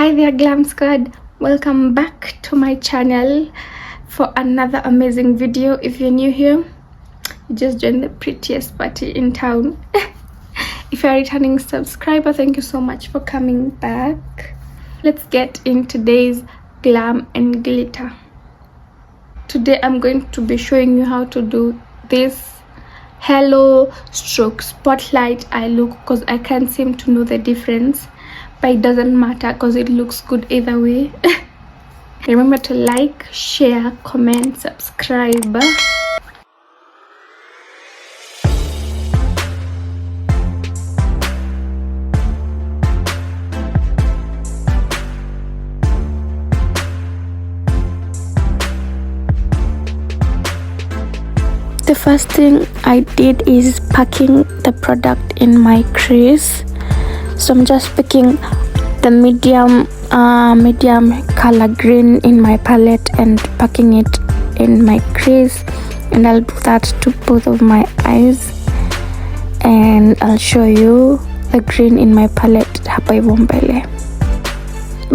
Hi there, Glam Squad. Welcome back to my channel for another amazing video. If you're new here, you just joined the prettiest party in town. If you're a returning subscriber, thank you so much for coming back. Let's get in today's glam and glitter. Today I'm going to be showing you how to do this halo stroke spotlight eye look, because I can't seem to know the difference, but it doesn't matter because it looks good either way. Remember to like, share, comment, subscribe. The first thing I did is packing the product in my crease. So I'm just picking the medium color green in my palette and packing it in my crease, and I'll do that to both of my eyes, and I'll show you the green in my palette hapa hivyo mbele.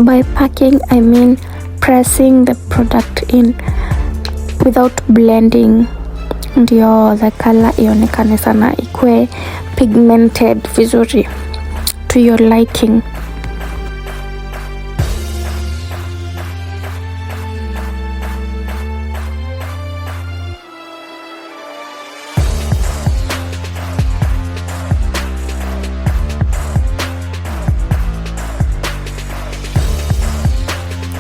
By packing I mean pressing the product in without blending, ndio the color ionekane sana, ikue pigmented vizuri to your liking.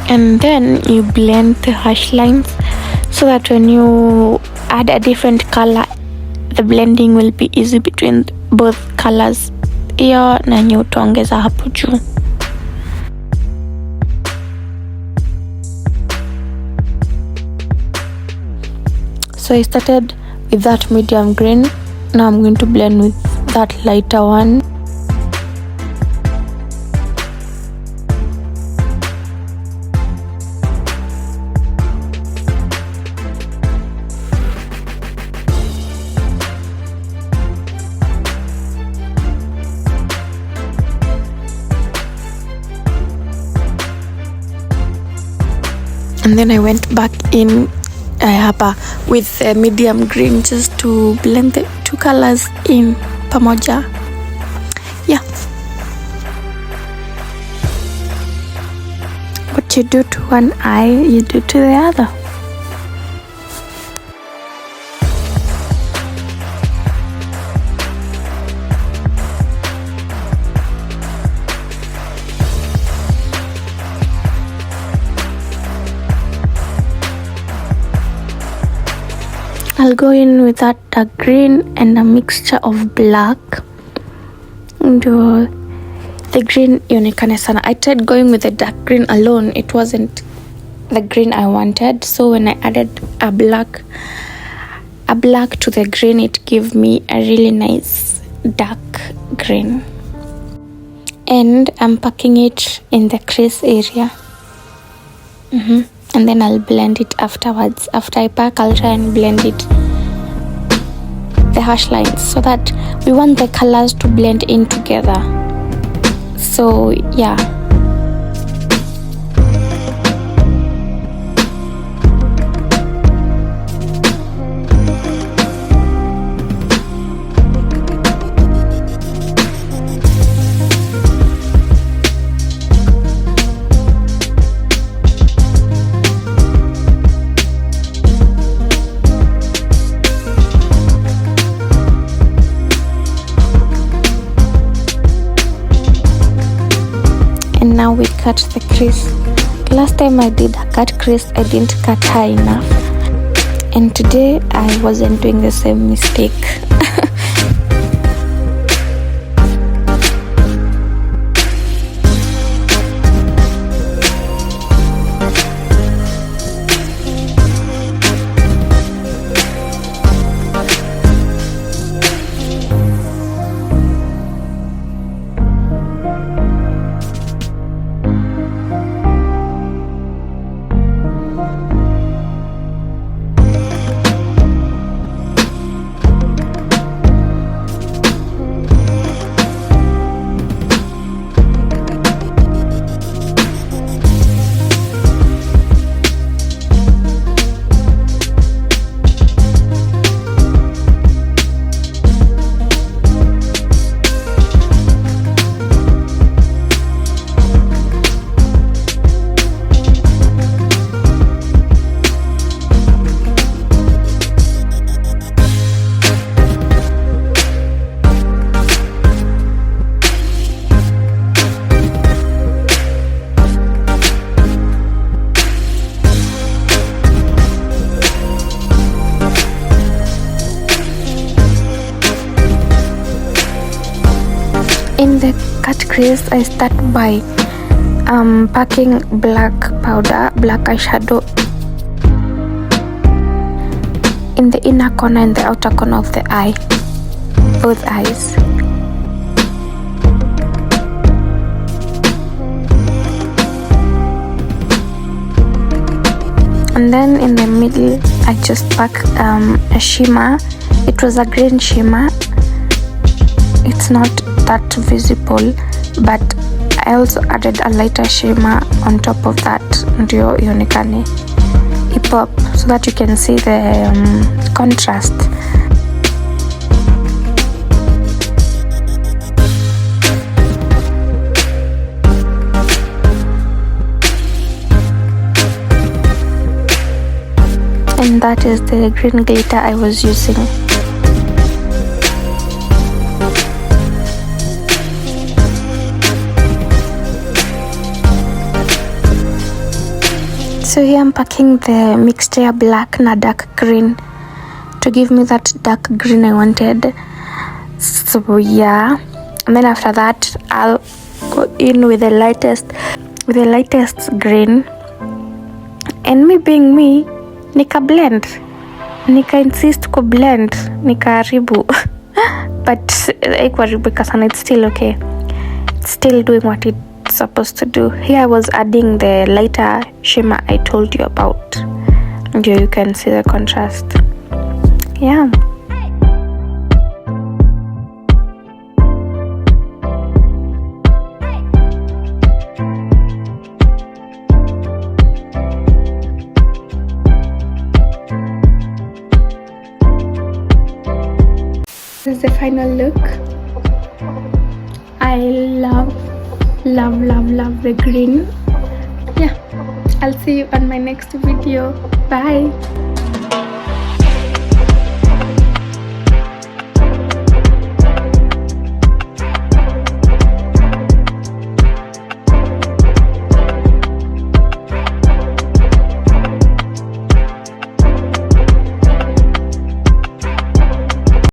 And then you blend the harsh lines so that when you add a different color, the blending will be easy between both colors. Hiyo na utaongeza hapo juu. So I started with that medium green. Now I'm going to blend with that lighter one. And then I went back in with the medium green just to blend the two colors in pamoja. Yeah. What you do to one eye, you do to the other. I'll go in with that dark green and a mixture of black. And the green ionekane sana. I tried going with the dark green alone. It wasn't the green I wanted. So when I added a black to the green, it gave me a really nice dark green. And I'm packing it in the crease area. And then I'll blend it afterwards. After I pack, I'll try and blend it, the harsh lines, so that we want the colors to blend in together. So yeah. And now we cut the crease. Last time I did a cut crease, I didn't cut high enough, and today I wasn't doing the same mistake. In the cut crease, I start by packing black powder, black eyeshadow in the inner corner and the outer corner of the eye, both eyes. And then in the middle, I just pack a shimmer. It was a green shimmer. It's not that visible, but I also added a lighter shimmer on top of that, ndio ionekane ipop, so that you can see the contrast. And that is the green glitter I was using. So here I'm packing the mixture black na dark green to give me that dark green I wanted. So yeah, and then after that I'll go in with the lightest green, and me being me, nika blend, nika insist ko blend, nika haribu but haikuharibika sana, it's still okay, it's still doing what it's supposed to do. Here I was adding the lighter shimmer I told you about, and here you can see the contrast. Yeah. This is the final look. I love the green. Yeah, I'll see you on my next video. Bye.